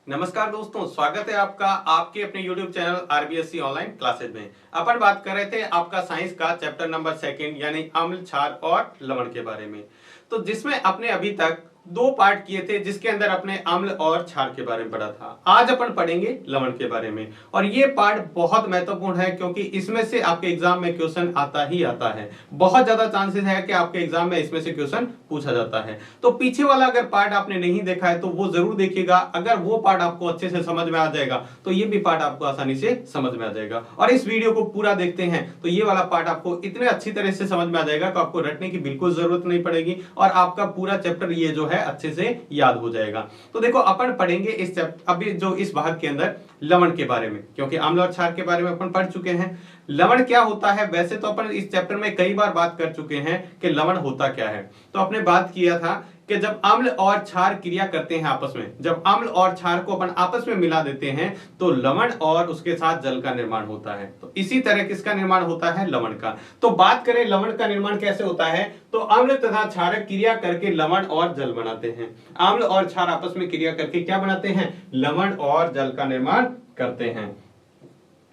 नमस्कार दोस्तों, स्वागत है आपका आपके अपने YouTube channel RBSC online classes में। अपन बात कर रहे थे आपका साइंस का चैप्टर नंबर 2 यानी अम्ल, क्षार और लवण के बारे में। तो जिसमें अपने अभी तक दो पार्ट किए थे, जिसके अंदर अपने अम्ल और क्षार के बारे में पढ़ा था। आज अपन पढ़ेंगे लवण के बारे में और ये पार्ट बहुत महत्वपूर्ण है क्योंकि इसमें से आपके एग्जाम में क्वेश्चन आता ही आता है। बहुत ज्यादा चांसेस है कि आपके एग्जाम में इसमें से क्वेश्चन पूछा जाता है। तो पीछे वाला अगर पार्ट आपने नहीं देखा है तो वो जरूर देखिएगा। अगर वो पार्ट आपको अच्छे से समझ में आ जाएगा तो ये भी पार्ट आपको आसानी से समझ में आ जाएगा। और इस वीडियो को पूरा देखते हैं तो ये वाला पार्ट आपको इतने अच्छी तरह से समझ में आ जाएगा कि आपको रटने की बिल्कुल जरूरत नहीं पड़ेगी और आपका पूरा चैप्टर ये जो है अच्छे से याद हो जाएगा। तो देखो, अपन पढ़ेंगे इस चैप्टर अभी जो इस भाग के अंदर लवण के बारे में, क्योंकि अम्ल और क्षार के बारे में अपन पढ़ चुके हैं। लवण क्या होता है? वैसे तो अपन इस चैप्टर में कई बार बात कर चुके हैं कि लवण होता क्या है। तो आपने बात किया था कि जब अम्ल और क्षार क्रिया करते हैं आपस में, जब अम्ल और क्षार को अपन आपस में मिला देते हैं तो लवण और उसके साथ जल का निर्माण होता है। तो इसी तरह किसका निर्माण होता है? लवण का। तो बात करें लवण का निर्माण कैसे होता है, तो अम्ल तथा क्षार क्रिया करके लवण और जल बनाते हैं। अम्ल और क्षार आपस में क्रिया करके क्या बनाते हैं? लवण और जल का निर्माण करते हैं।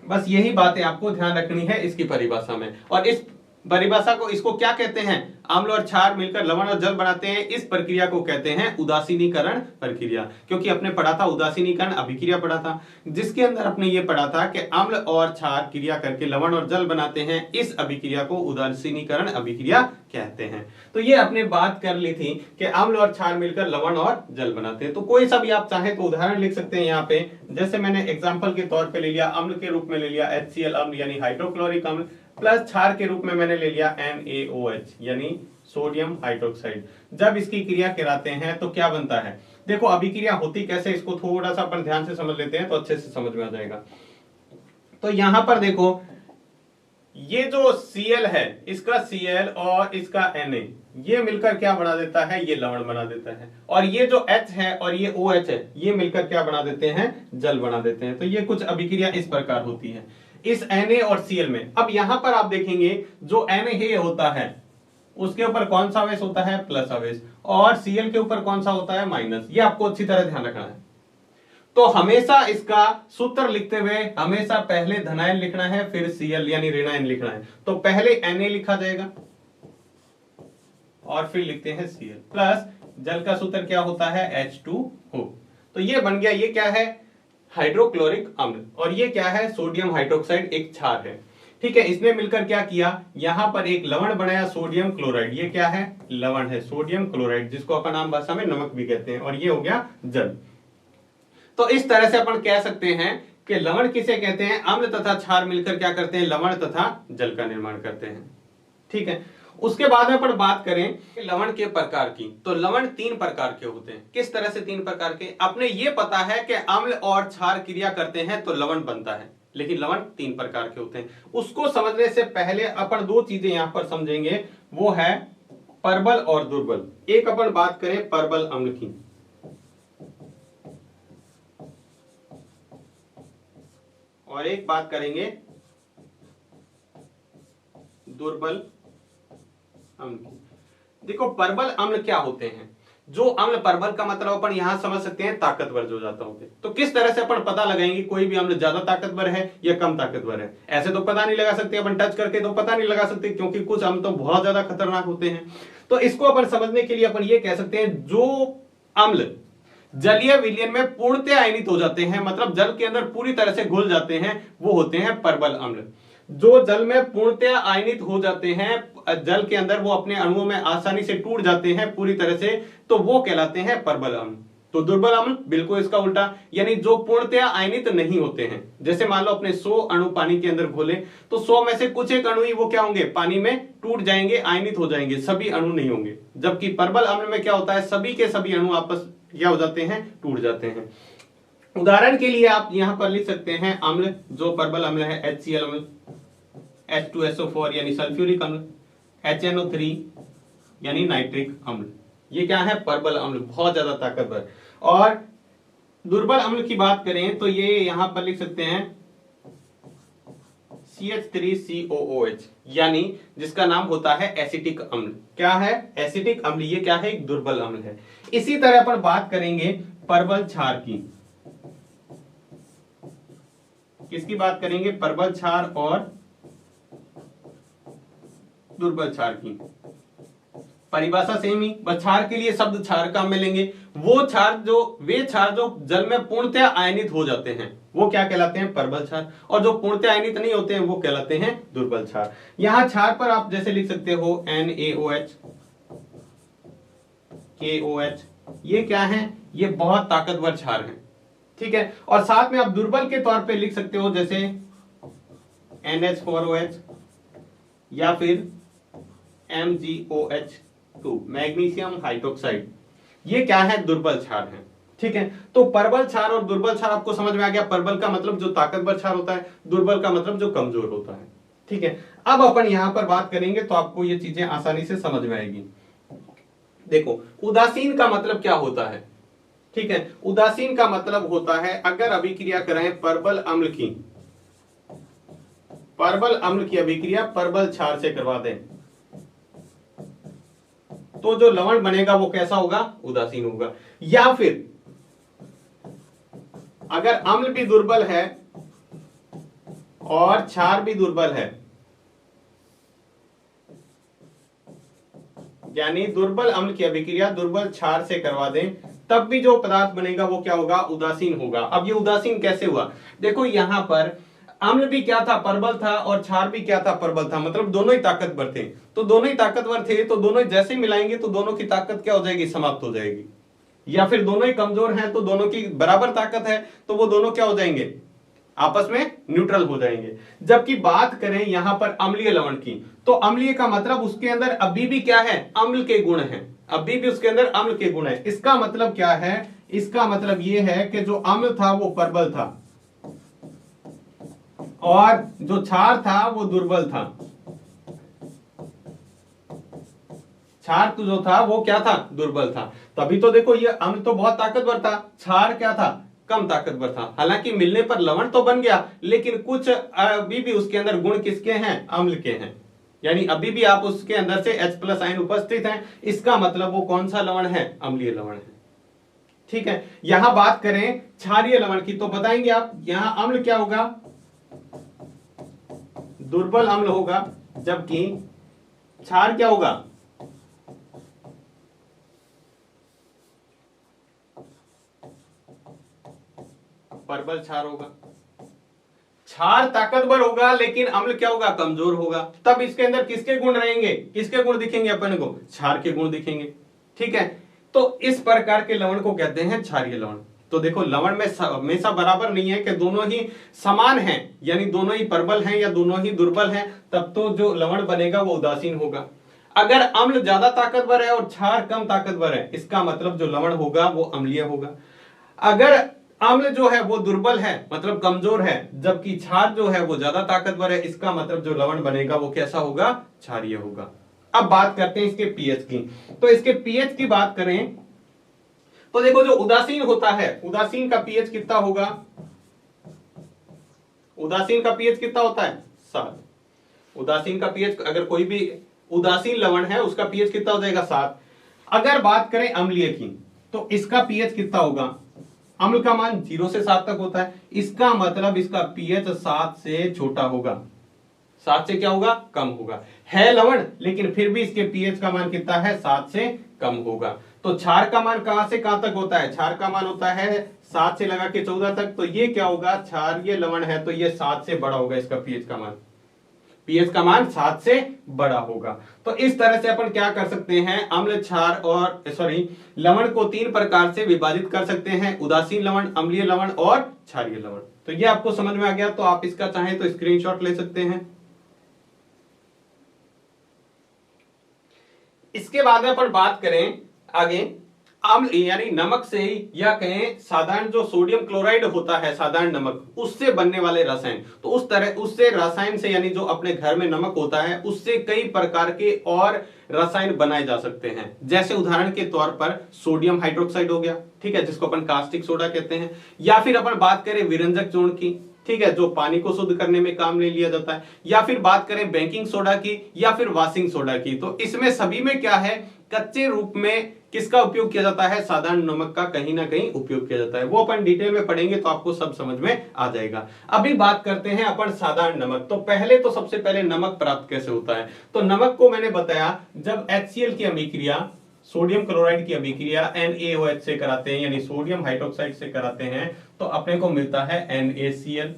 बस यही बातें आपको ध्यान रखनी है इसकी परिभाषा में। और इस परिभाषा को, इसको क्या कहते हैं? अम्ल और क्षार मिलकर लवण और जल बनाते हैं। इस प्रक्रिया को कहते हैं उदासीनीकरण प्रक्रिया, क्योंकि अपने पढ़ा था उदासीनीकरण अभिक्रिया पढ़ा था, जिसके अंदर अपने ये पढ़ा था कि अम्ल और क्षार क्रिया करके लवण और जल बनाते हैं। इस अभिक्रिया को उदासीनीकरण अभिक्रिया कहते हैं। तो ये अपने बात कर ली थी कि अम्ल और क्षार मिलकर लवण और जल बनाते हैं। तो कोई सा भी आप चाहे तो उदाहरण लिख सकते हैं यहाँ पे। जैसे मैंने एग्जाम्पल के तौर पर ले लिया, अम्ल के रूप में ले लिया HCl अम्ल यानी हाइड्रोक्लोरिक अम्ल, प्लस क्षार के रूप में मैंने ले लिया NaOH यानी सोडियम हाइड्रोक्साइड। जब इसकी क्रिया कराते हैं तो क्या बनता है? देखो, अभिक्रिया होती कैसे, इसको थोड़ा सा अपन ध्यान से समझ लेते हैं तो अच्छे से समझ में आ जाएगा। तो यहां पर देखो, ये जो Cl है, इसका Cl और इसका Na, ये मिलकर क्या बना देता है? ये लवण बना देता है। और ये जो H है और ये OH है, ये मिलकर क्या बना देते हैं? जल बना देते हैं। तो ये कुछ अभिक्रिया इस प्रकार होती है इस Na और Cl में। अब यहां पर आप देखेंगे जो Na होता है उसके ऊपर कौन सा आवेश होता है? प्लस आवेश। और Cl के ऊपर कौन सा होता है? माइनस। ये आपको अच्छी तरह ध्यान रखना है। तो हमेशा इसका सूत्र लिखते हुए हमेशा पहले धनायन लिखना है, फिर Cl यानी ऋणायन लिखना है। तो पहले Na लिखा जाएगा और फिर लिखते हैं Cl, प्लस जल का सूत्र क्या होता है? H2O। तो ये बन गया, ये क्या है? हाइड्रोक्लोरिक अम्ल। और ये क्या है? सोडियम हाइड्रोक्साइड, एक क्षार है। ठीक है, इसने मिलकर क्या किया? यहां पर एक लवण बनाया, सोडियम क्लोराइड। ये क्या है? लवण है, सोडियम क्लोराइड, जिसको अपन आम भाषा में नमक भी कहते हैं। और ये हो गया जल। तो इस तरह से अपन कह सकते हैं कि लवण किसे कहते हैं? अम्ल तथा क्षार मिलकर क्या करते हैं? लवण तथा जल का निर्माण करते हैं। ठीक है, उसके बाद में अपन बात करें कि लवण के प्रकार की, तो लवण 3 प्रकार के होते हैं। किस तरह से 3 प्रकार के? अपने ये पता है कि अम्ल और क्षार क्रिया करते हैं तो लवण बनता है, लेकिन लवण 3 प्रकार के होते हैं। उसको समझने से पहले अपन 2 चीजें यहां पर समझेंगे, वो है परबल और दुर्बल। एक अपन बात करें परबल अम्ल की, और एक बात करेंगे दुर्बल अम्ल की। देखो, परबल अम्ल क्या होते हैं? जो अम्ल, परबल का मतलब अपन यहां समझ सकते हैं ताकतवर जो ज्यादा होते हैं। तो किस तरह से अपन पता लगाएंगे कोई भी अम्ल ज्यादा ताकतवर है या कम ताकतवर है? ऐसे तो पता नहीं लगा सकते अपन, टच करके तो पता नहीं लगा सकते, क्योंकि कुछ अम्ल तो बहुत ज्यादा खतरनाक होते हैं। तो इसको अपन समझने के लिए अपन ये कह सकते हैं, जो अम्ल जलीय विलयन में पूर्णतः आयनित हो जाते हैं, मतलब जल के अंदर पूरी तरह से घुल जाते हैं, वो होते हैं परबल अम्ल। जो जल में पूर्णतः आयनित हो जाते हैं, जल के अंदर वो अपने अणुओं में आसानी से टूट जाते हैं पूरी तरह से, तो वो कहलाते हैं परबल अम्ल। तो दुर्बल अम्ल बिल्कुल इसका उल्टा, यानी जो पूर्णतः आयनित नहीं होते हैं। जैसे मान लो अपने 100 अणु पानी के अंदर घोले तो 100 में से कुछ एक अणु ही वो क्या होंगे? पानी में टूट जाएंगे, आयनित हो जाएंगे, सभी अणु नहीं होंगे। जबकि परबल अम्ल में क्या होता है? सभी के सभी अणु आपस क्या हो जाते हैं? टूट जाते हैं। उदाहरण के लिए आप यहां पर लिख सकते हैं अम्ल, जो परबल अम्ल है HCl अम्ल, H2SO4 यानी सल्फ्यूरिक अम्ल, HNO3 यानी नाइट्रिक अम्ल। ये क्या है? परबल अम्ल, बहुत ज्यादा ताकतवर। और दुर्बल अम्ल की बात करें तो ये यहां पर लिख सकते हैं CH3COOH, यानी जिसका नाम होता है एसिटिक अम्ल। क्या है? एसिटिक अम्ल। ये क्या है? एक दुर्बल अम्ल है। इसी तरह पर बात करेंगे परबल क्षार की। किसकी बात करेंगे? प्रबल क्षार और दुर्बल क्षार की। परिभाषा सेम ही, बस क्षार के लिए शब्द क्षार काम में लेंगे। वे क्षार जो जल में पूर्णतः आयनित हो जाते हैं वो क्या कहलाते हैं? प्रबल क्षार। और जो पूर्णतः आयनित नहीं होते हैं वो कहलाते हैं दुर्बल क्षार। यहां क्षार पर आप जैसे लिख सकते हो NaOH, KOH, ये क्या है? ये बहुत ताकतवर क्षार है, ठीक है। और साथ में आप दुर्बल के तौर पे लिख सकते हो जैसे NH4OH या फिर MgOH2, मैग्नीशियम हाइड्रोक्साइड। ये क्या है? दुर्बल क्षार है, ठीक है। तो प्रबल क्षार और दुर्बल क्षार आपको समझ में आ गया। प्रबल का मतलब जो ताकतवर क्षार होता है, दुर्बल का मतलब जो कमजोर होता है, ठीक है। अब अपन यहां पर बात करेंगे तो आपको ये चीजें आसानी से समझ में आएगी। देखो, उदासीन का मतलब क्या होता है, ठीक है। उदासीन का मतलब होता है अगर अभिक्रिया करें प्रबल अम्ल की अभिक्रिया प्रबल क्षार से करवा दें तो जो लवण बनेगा वो कैसा होगा? उदासीन होगा। या फिर अगर अम्ल भी दुर्बल है और क्षार भी दुर्बल है, यानी दुर्बल अम्ल की अभिक्रिया दुर्बल क्षार से करवा दें, तब भी जो पदार्थ बनेगा वो क्या होगा? उदासीन होगा। अब ये उदासीन कैसे हुआ? देखो यहां पर अम्ल भी क्या था? प्रबल था, और क्षार भी क्या था? प्रबल था। मतलब दोनों ही ताकतवर थे। तो दोनों ही ताकतवर थे तो दोनों ही जैसे मिलाएंगे तो दोनों की ताकत क्या हो जाएगी? समाप्त हो जाएगी। या फिर दोनों ही कमजोर हैं तो दोनों की बराबर ताकत है तो वो दोनों क्या हो जाएंगे? आपस में न्यूट्रल हो जाएंगे। जबकि बात करें यहां पर अम्लीय लवण की, तो अम्लीय का मतलब उसके अंदर अभी भी क्या है? अम्ल के गुण हैं। अभी भी उसके अंदर अम्ल के गुण है। इसका मतलब क्या है? इसका मतलब यह है कि जो अम्ल था वो प्रबल था और जो क्षार था वो दुर्बल था। क्षार तो जो था वो क्या था? दुर्बल था। तभी तो देखो ये अम्ल तो बहुत ताकतवर था, क्षार क्या था? कम ताकतवर था। हालांकि मिलने पर लवण तो बन गया, लेकिन कुछ अभी भी उसके अंदर गुण किसके हैं? अम्ल के हैं। यानी अभी भी आप उसके अंदर से H+ आयन उपस्थित हैं। इसका मतलब वो कौन सा लवण है? अम्लीय लवण है, ठीक है। यहां बात करें क्षारीय लवण की तो बताएंगे आप, यहां अम्ल क्या होगा? दुर्बल अम्ल होगा, जबकि क्षार क्या होगा? प्रबल क्षार होगा। क्षार ताकतवर होगा लेकिन अम्ल क्या होगा? कमजोर होगा। तब इसके अंदर किसके गुण रहेंगे? किसके गुण दिखेंगे अपन को? क्षार के गुण दिखेंगे, ठीक है। तो इस प्रकार के लवण को कहते हैं क्षारीय लवण। तो देखो लवण में हमेशा बराबर नहीं है कि दोनों ही समान हैं, यानी दोनों ही प्रबल हैं या दोनों ही दुर्बल हैं, तब तो जो लवण बनेगा वो उदासीन होगा। अगर अम्ल ज्यादा ताकतवर है और क्षार कम ताकतवर है, इसका मतलब जो लवण होगा वो अम्लीय होगा। अगर अम्ल जो है वो दुर्बल है मतलब कमजोर है, जबकि क्षार जो है वो ज्यादा ताकतवर है, इसका मतलब जो लवण बनेगा वो कैसा होगा? क्षारीय होगा। अब बात करते हैं इसके पीएच की। तो इसके पीएच की बात करें तो देखो जो उदासीन होता है, उदासीन का पीएच कितना होगा? उदासीन का पीएच कितना होता है? 7। उदासीन का पीएच, अगर कोई भी उदासीन लवण है उसका पीएच कितना हो जाएगा? 7। अगर बात करें अम्लीय की तो इसका पीएच कितना होगा? अम्ल का मान 0 से 7 तक होता है, इसका मतलब इसका पीएच 7 से छोटा होगा। 7 से क्या होगा? कम होगा। है लवण लेकिन फिर भी इसके पीएच का मान कितना है? 7 से कम होगा। तो क्षार का मान कहां से कहां तक होता है? क्षार का मान होता है 7 से लगा के 14 तक। तो ये क्या होगा? क्षारीय लवण है तो ये 7 से बड़ा होगा। इसका पीएच का मान, पीएच का मान 7 से बड़ा होगा। तो इस तरह से अपन क्या कर सकते हैं? अम्ल, क्षार और लवण को 3 प्रकार से विभाजित कर सकते हैं: उदासीन लवण, अम्लीय लवण और क्षारीय लवण। तो ये आपको समझ में आ गया। तो आप इसका चाहें तो स्क्रीनशॉट ले सकते हैं। इसके बाद में अपन बात करें आगे अम्ल यानी नमक से, या कहें साधारण जो सोडियम क्लोराइड होता है, साधारण नमक, उससे बनने वाले रसायन। तो उससे रसायन से, यानी जो अपने घर में नमक होता है उससे कई प्रकार के और रसायन बनाए जा सकते हैं। जैसे उदाहरण के तौर पर सोडियम हाइड्रोक्साइड हो गया, ठीक है, जिसको अपन कास्टिक सोडा कहते हैं। या फिर अपन बात करें विरंजक चूर्ण की, ठीक है, जो पानी को शुद्ध करने में काम ले लिया जाता है। या फिर बात करें बेकिंग सोडा की या फिर वॉशिंग सोडा की, तो इसमें सभी में क्या है, कच्चे रूप में किसका उपयोग किया जाता है, साधारण नमक का कहीं ना कहीं उपयोग किया जाता है। वो अपन डिटेल में पढ़ेंगे तो आपको सब समझ में आ जाएगा। अभी बात करते हैं अपन साधारण नमक। तो पहले तो सबसे पहले नमक प्राप्त कैसे होता है, तो नमक को मैंने बताया जब HCl की अभिक्रिया सोडियम क्लोराइड की अभिक्रिया NaOH से कराते हैं, यानी सोडियम हाइड्रोक्साइड से कराते हैं, तो अपने को मिलता है NaCl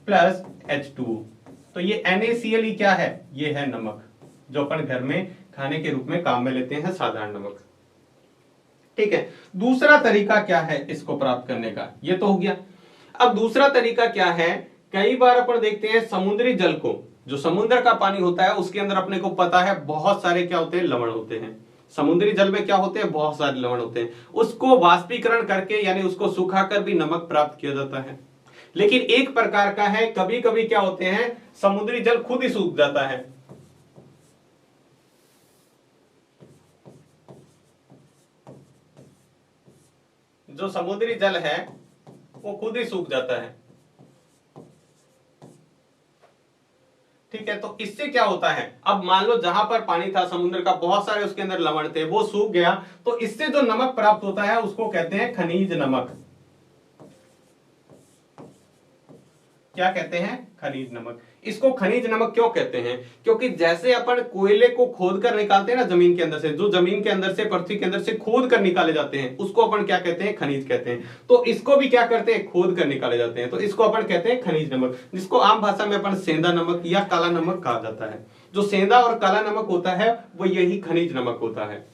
प्लस H2O। तो ये NaCl ही क्या है, ये है नमक, जो अपन घर में खाने के रूप में काम में लेते हैं, साधारण नमक। ठीक है, दूसरा तरीका क्या है इसको प्राप्त करने का, ये तो हो गया। अब दूसरा तरीका क्या है, कई बार अपन देखते हैं समुद्री जल को, जो समुद्र का पानी होता है उसके अंदर अपने को पता है बहुत सारे क्या होते हैं, लवण होते हैं। समुद्री जल में क्या होते हैं, बहुत सारे लवण होते हैं। उसको वाष्पीकरण करके यानी उसको सुखाकर भी नमक प्राप्त किया जाता है। लेकिन एक प्रकार का है, कभी कभी क्या होते हैं, समुद्री जल खुद ही सूख जाता है। जो समुद्री जल है वो खुद ही सूख जाता है। ठीक है, तो इससे क्या होता है, अब मान लो जहां पर पानी था समुद्र का, बहुत सारे उसके अंदर लवण थे, वो सूख गया, तो इससे जो नमक प्राप्त होता है उसको कहते हैं खनिज नमक। क्या कहते हैं, खनिज नमक। इसको खनिज नमक क्यों कहते हैं, क्योंकि जैसे अपन कोयले को खोद कर निकालते हैं ना जमीन के अंदर से, जो जमीन के अंदर से, पृथ्वी के अंदर से खोद कर निकाले जाते हैं, उसको अपन क्या कहते हैं, खनिज कहते हैं। तो इसको भी क्या करते हैं, खोद कर निकाले जाते हैं, तो इसको अपन कहते हैं खनिज नमक, जिसको आम भाषा में अपन सेंधा नमक या काला नमक कहा जाता है। जो सेंधा और काला नमक होता है वो यही खनिज नमक होता है।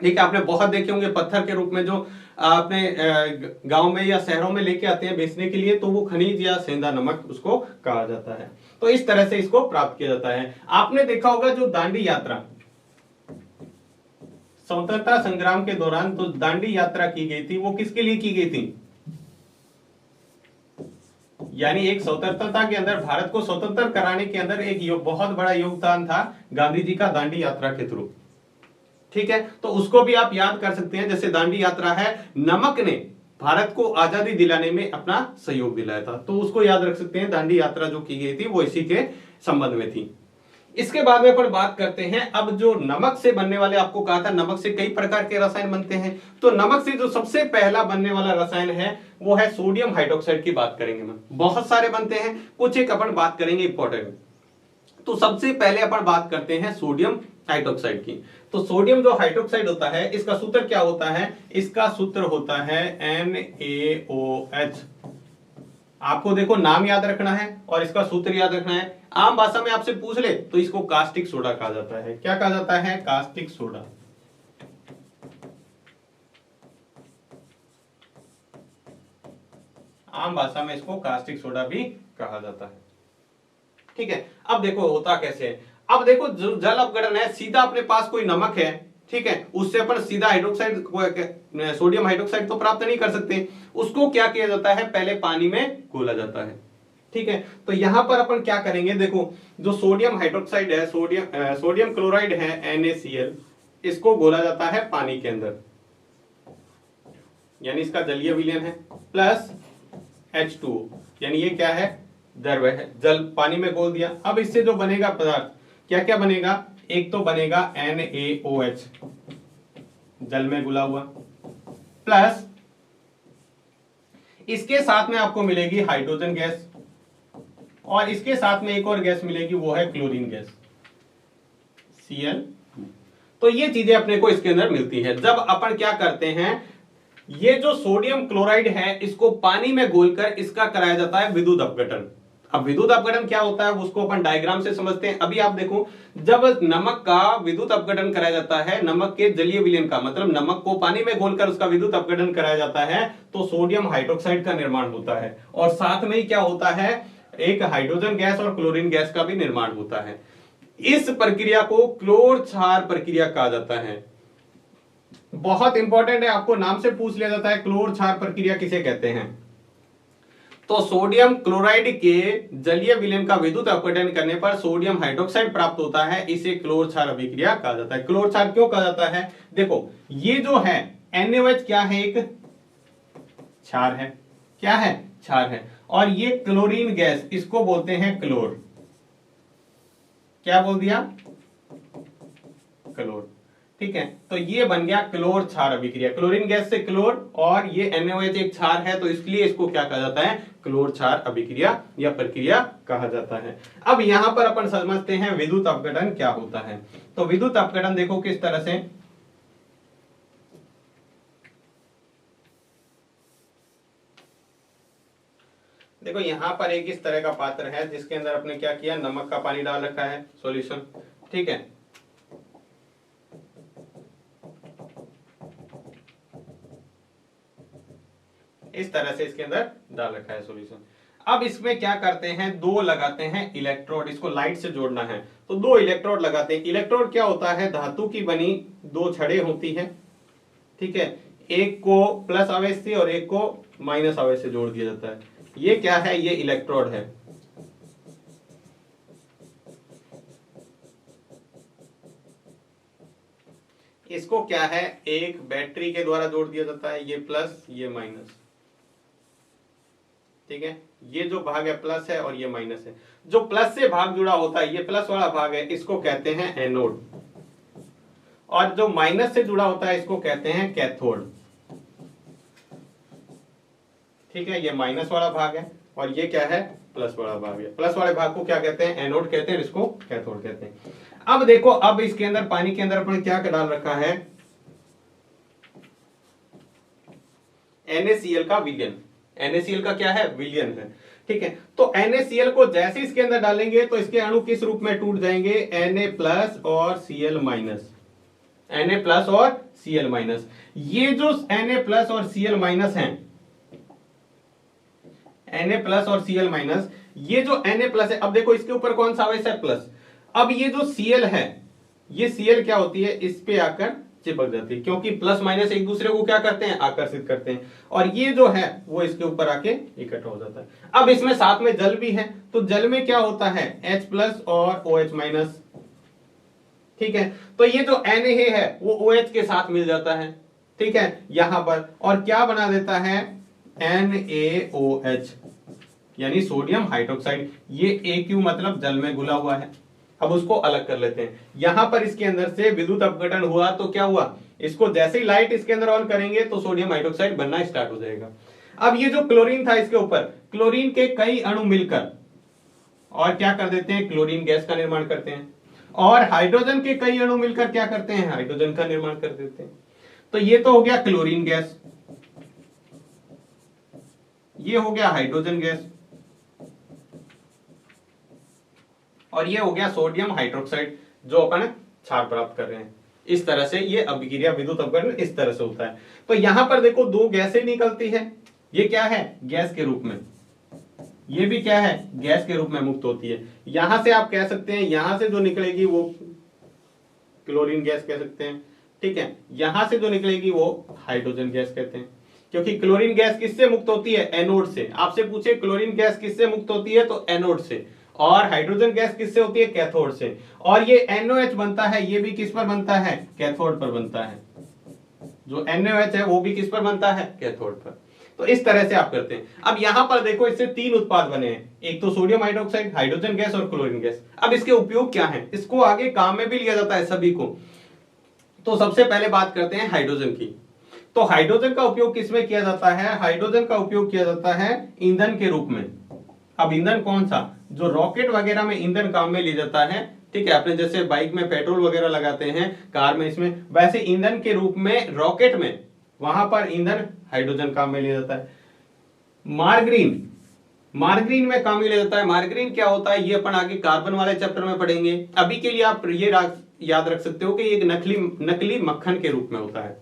ठीक है, आपने बहुत देखे होंगे पत्थर के रूप में जो अपने गांव में या शहरों में लेके आते हैं बेचने के लिए, तो वो खनिज या सेंधा नमक उसको कहा जाता है। तो इस तरह से इसको प्राप्त किया जाता है। आपने देखा होगा जो दांडी यात्रा, स्वतंत्रता संग्राम के दौरान तो दांडी यात्रा की गई थी, वो किसके लिए की गई थी, यानी एक स्वतंत्रता के अंदर भारत को स्वतंत्र कराने के अंदर एक बहुत बड़ा योगदान था गांधी जी का दांडी यात्रा के थ्रू। ठीक है, तो उसको भी आप याद कर सकते हैं। जैसे दांडी यात्रा है, नमक ने भारत को आजादी दिलाने में अपना सहयोग दिलाया था, तो उसको याद रख सकते हैं। दांडी यात्रा जो की गई थी वो इसी के संबंध में थी। इसके बाद में अपन बात करते हैं, अब जो नमक से बनने वाले, आपको कहा था नमक से कई प्रकार के रसायन बनते हैं, तो नमक से जो सबसे पहला बनने वाला रसायन है वो है सोडियम हाइड्रोक्साइड की बात करेंगे। हम बहुत सारे बनते हैं, कुछ एक अपन बात करेंगे इंपॉर्टेंट। तो सबसे पहले अपन बात करते हैं सोडियम हाइड्रोक्साइड की। तो सोडियम जो हाइड्रोक्साइड होता है, इसका सूत्र क्या होता है, इसका सूत्र होता है NaOH। आपको देखो नाम याद रखना है और इसका सूत्र याद रखना है। आम भाषा में आपसे पूछ ले तो इसको कास्टिक सोडा कहा जाता है। क्या कहा जाता है, कास्टिक सोडा। आम भाषा में इसको कास्टिक सोडा भी कहा जाता है। ठीक है, अब देखो होता कैसे है। अब देखो जो जल अपघटन है, सीधा अपने पास कोई नमक है, ठीक है, उससे अपन सीधा हाइड्रोक्साइड, सोडियम हाइड्रोक्साइड तो प्राप्त नहीं कर सकते। उसको क्या किया जाता है, पहले पानी में घोला जाता है। ठीक है, तो यहां पर अपन क्या करेंगे, देखो जो सोडियम हाइड्रोक्साइड है, सोडियम क्लोराइड है NaCl, इसको घोला जाता है पानी के अंदर, यानी इसका जलीय विलयन है, प्लस H2O, यानी ये क्या है, द्रव है, जल पानी में घोल दिया। अब इससे जो बनेगा पदार्थ, क्या क्या बनेगा, एक तो बनेगा NaOH, जल में घुला हुआ, प्लस इसके साथ में आपको मिलेगी हाइड्रोजन गैस, और इसके साथ में एक और गैस मिलेगी, वो है क्लोरीन गैस, Cl2। तो ये चीजें अपने को इसके अंदर मिलती है। जब अपन क्या करते हैं, ये जो सोडियम क्लोराइड है इसको पानी में घोलकर इसका कराया जाता है विद्युत अपघटन। अब विद्युत अपघटन क्या होता है उसको अपन डायग्राम से समझते हैं। अभी आप देखो, जब नमक का विद्युत अपघटन कराया जाता है, नमक के जलीय विलयन का मतलब नमक को पानी में घोलकर उसका विद्युत अपघटन कराया जाता है, तो सोडियम हाइड्रोक्साइड का निर्माण होता है, और साथ में ही क्या होता है, एक हाइड्रोजन गैस और क्लोरीन गैस का भी निर्माण होता है। इस प्रक्रिया को क्लोर क्षार प्रक्रिया कहा जाता है। बहुत इंपॉर्टेंट है, आपको नाम से पूछ लिया जाता है, क्लोर क्षार प्रक्रिया किसे कहते हैं। तो सोडियम क्लोराइड के जलीय विलयन का विद्युत अपघटन करने पर सोडियम हाइड्रोक्साइड प्राप्त होता है, इसे क्लोर क्षार अभिक्रिया कहा जाता है। क्लोर क्षार क्यों कहा जाता है, देखो ये जो है NaOH क्या है, एक क्षार है, क्या है, क्षार है। और ये क्लोरीन गैस, इसको बोलते हैं क्लोर। क्या बोल दिया, क्लोर। ठीक है, तो ये बन गया क्लोर क्षार अभिक्रिया, क्लोरीन गैस से क्लोर, और ये NaOH एक क्षार है, तो इसलिए इसको क्या कहा जाता है, क्लोर क्षार अभिक्रिया या प्रक्रिया कहा जाता है। अब यहां पर अपन समझते हैं विद्युत अपघटन क्या होता है। तो विद्युत अपघटन देखो किस तरह से, देखो यहां पर एक इस तरह का पात्र है जिसके अंदर अपने क्या किया, नमक का पानी डाल रखा है, सॉल्यूशन। ठीक है, इस तरह से इसके अंदर डाल रखा है सॉल्यूशन। अब इसमें क्या करते हैं, दो लगाते हैं इलेक्ट्रोड, इसको लाइट से जोड़ना है तो दो इलेक्ट्रोड लगाते हैं। इलेक्ट्रोड क्या होता है, धातु की बनी दो छड़ें होती हैं। ठीक है, एक को प्लस आवेश से और एक को माइनस आवेश से जोड़ दिया जाता है। ये क्या है, ये इलेक्ट्रोड है। इसको क्या है, एक बैटरी के द्वारा जोड़ दिया जाता है, ये प्लस ये माइनस। ठीक है, ये जो भाग है प्लस है और ये माइनस है। जो प्लस से भाग जुड़ा होता है, ये प्लस वाला भाग है, इसको कहते हैं एनोड, और जो माइनस से जुड़ा होता है इसको कहते हैं कैथोड। ठीक है, ये माइनस वाला भाग है और ये क्या है, प्लस वाला भाग है। प्लस वाले भाग को क्या कहते हैं, एनोड कहते हैं, इसको कैथोड कहते हैं। अब देखो, अब इसके अंदर पानी के अंदर अपन क्या डाल रखा है, NaCl का विलयन। NaCl का क्या है, विलयन है। ठीक है, तो NaCl को जैसे इसके अंदर डालेंगे तो इसके अणु किस रूप में टूट जाएंगे, Na प्लस और Cl माइनस, Na प्लस और Cl माइनस। ये जो Na प्लस और Cl माइनस है, Na प्लस और Cl माइनस, ये जो Na प्लस है, अब देखो इसके ऊपर कौन सा आवेश है, प्लस। अब ये जो Cl है, ये Cl क्या होती है, इस पे आकर चिपक जाती है, क्योंकि प्लस माइनस एक दूसरे को क्या करते हैं, आकर्षित करते हैं, और ये जो है वो इसके ऊपर आके इकट्ठा हो जाता है। अब इसमें साथ में जल भी है, तो जल में क्या होता है, H प्लस और OH माइनस। ठीक है, तो ये जो Na है वो OH के साथ मिल जाता है। ठीक है, यहां पर, और क्या बना देता है, NaOH, यानी सोडियम हाइड्रोक्साइड। ये AQ मतलब जल में घुला हुआ है। अब उसको अलग कर लेते हैं। यहां पर इसके अंदर से विद्युत अपघटन हुआ तो क्या हुआ, इसको जैसे ही लाइट इसके अंदर ऑन करेंगे तो सोडियम हाइड्रोक्साइड बनना स्टार्ट हो जाएगा। अब ये जो क्लोरीन था, इसके ऊपर क्लोरीन के कई अणु मिलकर और क्या कर देते हैं, क्लोरीन गैस का निर्माण करते हैं, और हाइड्रोजन के कई अणु मिलकर क्या करते हैं, हाइड्रोजन का निर्माण कर देते हैं। तो ये तो हो गया क्लोरीन गैस, ये हो गया हाइड्रोजन गैस, और ये हो गया सोडियम हाइड्रोक्साइड, जो अपन क्षार प्राप्त कर रहे हैं। इस तरह से ये अभिक्रिया, विद्युत अपघटन इस तरह से होता है। तो यहां पर देखो दो गैसें निकलती है, ये क्या है, गैस के रूप में, ये भी क्या है, गैस के रूप में मुक्त होती है। यहां से आप कह सकते हैं, यहां से जो निकलेगी वो क्लोरीन गैस कह सकते हैं। ठीक है, यहां से जो निकलेगी वो हाइड्रोजन गैस कहते हैं, क्योंकि क्लोरीन गैस किससे मुक्त होती है, एनोड से। आपसे पूछे क्लोरीन गैस किससे मुक्त होती है, तो एनोड से, और हाइड्रोजन गैस किससे होती है, कैथोड से। और ये NaOH बनता है, ये भी किस पर बनता है, कैथोड पर बनता है। जो NaOH है वो भी किस पर बनता है, कैथोड पर। तो इस तरह से आप करते हैं। अब यहां पर देखो, इससे तीन उत्पाद बने हैं, एक तो सोडियम हाइड्रोक्साइड, हाइड्रोजन गैस और क्लोरीन गैस। अब इसके उपयोग क्या है, इसको आगे काम में भी लिया जाता है सभी को। तो सबसे पहले बात करते हैं हाइड्रोजन की। तो हाइड्रोजन का उपयोग किसमें किया जाता है, हाइड्रोजन का उपयोग किया जाता है ईंधन के रूप में। अब ईंधन कौन सा, जो रॉकेट वगैरह में ईंधन काम में लिया जाता है। ठीक है, अपने जैसे बाइक में पेट्रोल वगैरह लगाते हैं, कार में, इसमें, वैसे ईंधन के रूप में रॉकेट में, वहां पर ईंधन हाइड्रोजन काम में लिया जाता है। मार्गरीन, मार्गरीन में काम में लिया जाता है। मार्गरीन क्या होता है, ये अपन आगे कार्बन वाले चैप्टर में पढ़ेंगे। अभी के लिए आप ये याद रख सकते हो कि ये एक नकली मक्खन के रूप में होता है।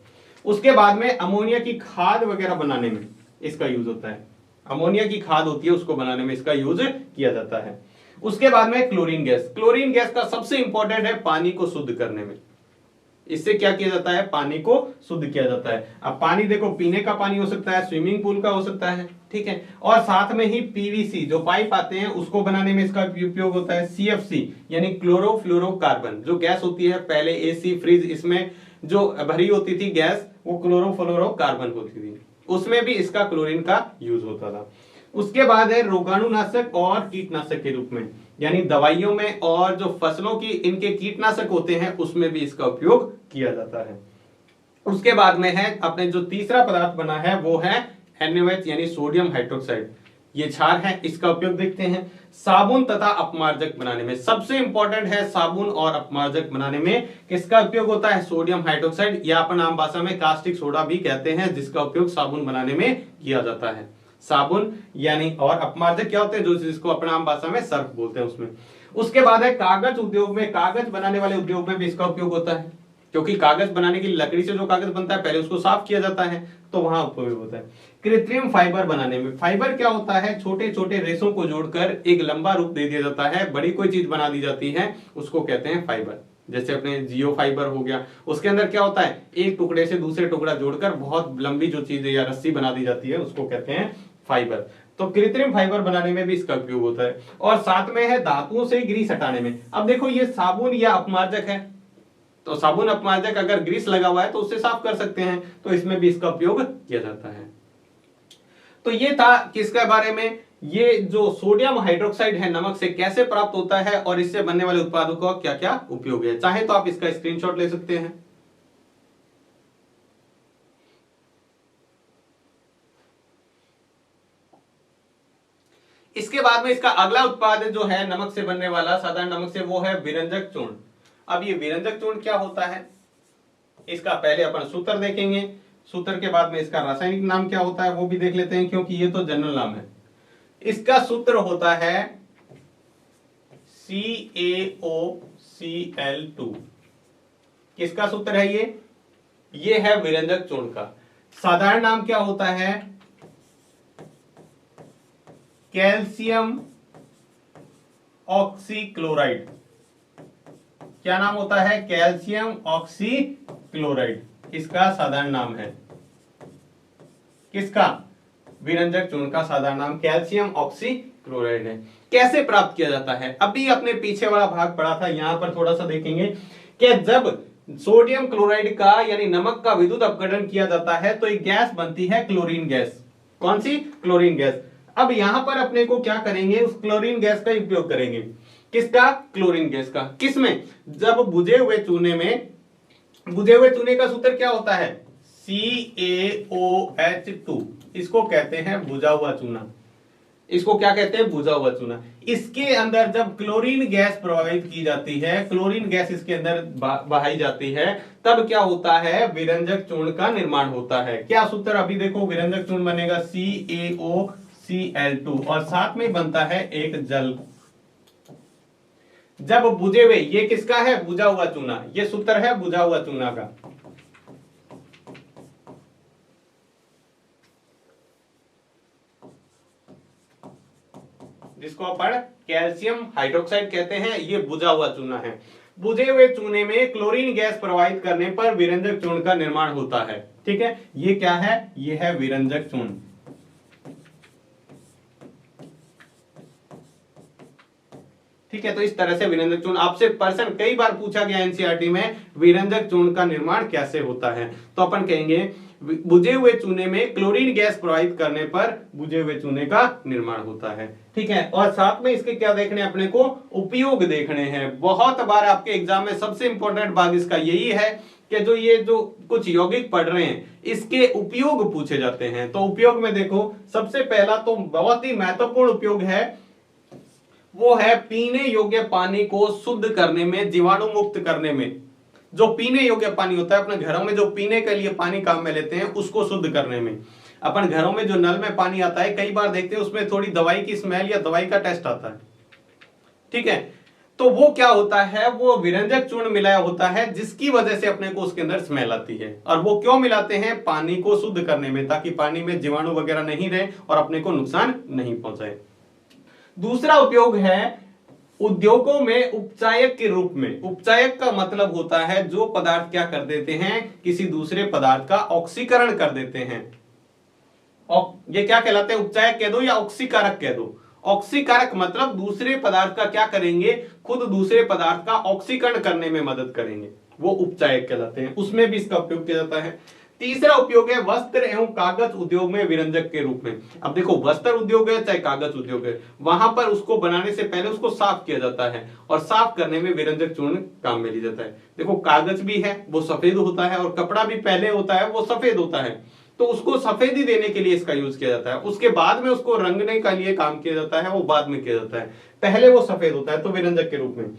उसके बाद में अमोनिया की खाद वगैरह बनाने में इसका यूज होता है। अमोनिया की खाद होती है, उसको बनाने में इसका यूज किया जाता है। उसके बाद में क्लोरीन गैस। क्लोरीन गैस का सबसे इंपॉर्टेंट है पानी को शुद्ध करने में। इससे क्या किया जाता है, पानी को शुद्ध किया जाता है। अब पानी देखो, पीने का पानी हो सकता है, स्विमिंग पूल का हो सकता है। ठीक है, और साथ में ही PVC जो पाइप आते हैं उसको बनाने में इसका उपयोग होता है। CFC यानी क्लोरोफ्लोरोकार्बन, जो गैस होती है, पहले AC फ्रिज इसमें जो भरी होती थी गैस, वो क्लोरोफ्लोरोकार्बन होती थी। उसमें भी इसका क्लोरीन का यूज होता था। उसके बाद है रोगाणुनाशक और कीटनाशक के रूप में, यानी दवाइयों में और जो फसलों की इनके कीटनाशक होते हैं उसमें भी इसका उपयोग किया जाता है। उसके बाद में है अपने जो तीसरा पदार्थ बना है वो है NaOH यानी सोडियम हाइड्रोक्साइड। ये क्षार है, इसका उपयोग देखते हैं साबुन तथा अपमार्जक बनाने में। सबसे इंपॉर्टेंट है साबुन और अपमार्जक बनाने में किसका उपयोग होता है, सोडियम हाइड्रोक्साइड, या अपन आम भाषा में कास्टिक सोडा भी कहते हैं, जिसका उपयोग साबुन बनाने में किया जाता है। साबुन यानी, और अपमार्जक क्या होते हैं, जो जिसको अपन आम भाषा में सर्फ बोलते हैं उसमें। उसके बाद है कागज उद्योग में, कागज बनाने वाले उद्योग में भी इसका उपयोग होता है, क्योंकि कागज बनाने की लकड़ी से जो कागज बनता है पहले उसको साफ किया जाता है, तो वहां उपयोग होता है। कृत्रिम फाइबर बनाने में, फाइबर क्या होता है, छोटे छोटे रेशों को जोड़कर एक लंबा रूप दे दिया जाता है, बड़ी कोई चीज बना दी जाती है, उसको कहते हैं फाइबर। जैसे अपने जियो फाइबर हो गया, उसके अंदर क्या होता है, एक टुकड़े से दूसरे टुकड़ा जोड़कर बहुत लंबी जो चीज या रस्सी बना दी जाती है उसको कहते हैं फाइबर। तो कृत्रिम फाइबर बनाने में भी इसका उपयोग होता है। और साथ में है धातुओं से ग्रीस हटाने में। अब देखो ये साबुन या अपमार्जक है, तो साबुन अपमार्जक अगर ग्रीस लगा हुआ है तो उससे साफ कर सकते हैं, तो इसमें भी इसका उपयोग किया जाता है। तो ये था किसके बारे में, ये जो सोडियम हाइड्रोक्साइड है नमक से कैसे प्राप्त होता है और इससे बनने वाले उत्पादों का क्या क्या उपयोग है। चाहे तो आप इसका स्क्रीनशॉट ले सकते हैं। इसके बाद में इसका अगला उत्पाद जो है नमक से बनने वाला, साधारण नमक से, वो है विरंजक चूर्ण। अब ये विरंजक चूर्ण क्या होता है, इसका पहले अपन सूत्र देखेंगे, सूत्र के बाद में इसका रासायनिक नाम क्या होता है वो भी देख लेते हैं, क्योंकि ये तो जनरल नाम है। इसका सूत्र होता है CaOCl2। किसका सूत्र है ये है विरंजक चूर्ण का। साधारण नाम क्या होता है, कैल्शियम ऑक्सीक्लोराइड। क्या नाम होता है, कैल्शियम ऑक्सीक्लोराइड, इसका साधारण नाम है। किसका, विरंजक चूर्ण का साधारण नाम कैल्शियम ऑक्सीक्लोराइड है। कैसे प्राप्त किया जाता है, अभी अपने पीछे वाला भाग पढ़ा था, यहां पर थोड़ा सा देखेंगे कि जब सोडियम क्लोराइड का यानी नमक का विद्युत अपघटन किया जाता है तो एक गैस बनती है क्लोरीन गैस। कौन सी, क्लोरीन गैस। अब यहां पर अपने को क्या करेंगे, उस क्लोरीन गैस का उपयोग करेंगे। किसका, क्लोरीन गैस का। किसमें, जब बुझे हुए चूने में, बुझे हुए चूने का सूत्र क्या होता है, CaOH2। इसको कहते हैं बुझा हुआ चूना, इसको क्या कहते हैं, बुझा हुआ चूना। इसके अंदर जब क्लोरीन गैस प्रवाहित की जाती है, क्लोरीन गैस इसके अंदर बहाई जाती है, तब क्या होता है, विरंजक चूर्ण का निर्माण होता है। क्या सूत्र, अभी देखो विरंजक चूर्ण बनेगा CaOCl2 और साथ में बनता है एक जल। जब बुझे हुए, ये किसका है, बुझा हुआ चूना, ये सूत्र है बुझा हुआ चूना का। जिसको अपन कैल्शियम हाइड्रोक्साइड कहते हैं, ये बुझा हुआ चूना है। बुझे हुए चूने में क्लोरीन गैस प्रवाहित करने पर विरंजक चूर्ण का निर्माण होता है। ठीक है, ये क्या है, ये है विरंजक चूर्ण। ठीक है, तो इस तरह से विरंजक चूर्ण, आपसे पर्सन कई बार पूछा गया एनसीईआरटी में, विरंजक चूर्ण का निर्माण कैसे होता है, तो अपन कहेंगे बुझे हुए चूने में क्लोरीन गैस प्रवाहित करने पर बुझे हुए चूने का निर्माण होता है। ठीक है, और साथ में इसके क्या देखने, अपने को उपयोग देखने हैं। बहुत बार आपके एग्जाम में सबसे इंपॉर्टेंट भाग इसका यही है कि जो ये जो कुछ यौगिक पढ़ रहे हैं इसके उपयोग पूछे जाते हैं। तो उपयोग में देखो, सबसे पहला तो बहुत ही महत्वपूर्ण उपयोग है, वो है पीने योग्य पानी को शुद्ध करने में, जीवाणु मुक्त करने में। जो पीने योग्य पानी होता है, अपने घरों में जो पीने के लिए पानी काम में लेते हैं, उसको शुद्ध करने में। अपन घरों में जो नल में पानी आता है, कई बार देखते हैं उसमें थोड़ी दवाई की स्मेल या दवाई का टेस्ट आता है। ठीक है, तो वो क्या होता है, वो विरंजक चूर्ण मिलाया होता है, जिसकी वजह से अपने को उसके अंदर स्मेल आती है। और वो क्यों मिलाते हैं, पानी को शुद्ध करने में, ताकि पानी में जीवाणु वगैरह नहीं रहे और अपने को नुकसान नहीं पहुंचाए। दूसरा उपयोग है उद्योगों में उपचायक के रूप में। उपचायक का मतलब होता है जो पदार्थ क्या कर देते हैं, किसी दूसरे पदार्थ का ऑक्सीकरण कर देते हैं। ये क्या कहलाते हैं, उपचायक कह दो या ऑक्सीकारक कह दो। ऑक्सीकारक मतलब दूसरे पदार्थ का क्या करेंगे, खुद दूसरे पदार्थ का ऑक्सीकरण करने में मदद करेंगे, वो उपचायक कहलाते हैं। उसमें भी इसका उपयोग किया जाता है। तीसरा उपयोग है वस्त्र एवं कागज उद्योग में विरंजक के रूप में। अब देखो वस्त्र उद्योग है चाहे कागज उद्योग है, वहां पर उसको बनाने से पहले उसको साफ किया जाता है और साफ करने में विरंजक चूर्ण काम में लिया जाता है। देखो कागज भी है वो सफेद होता है और कपड़ा भी पहले होता है वो सफेद होता है, तो उसको सफेदी देने के लिए इसका यूज किया जाता है। उसके बाद में उसको रंगने के लिए काम किया जाता है, वो बाद में किया जाता है, पहले वो सफेद होता है तो विरंजक के रूप में।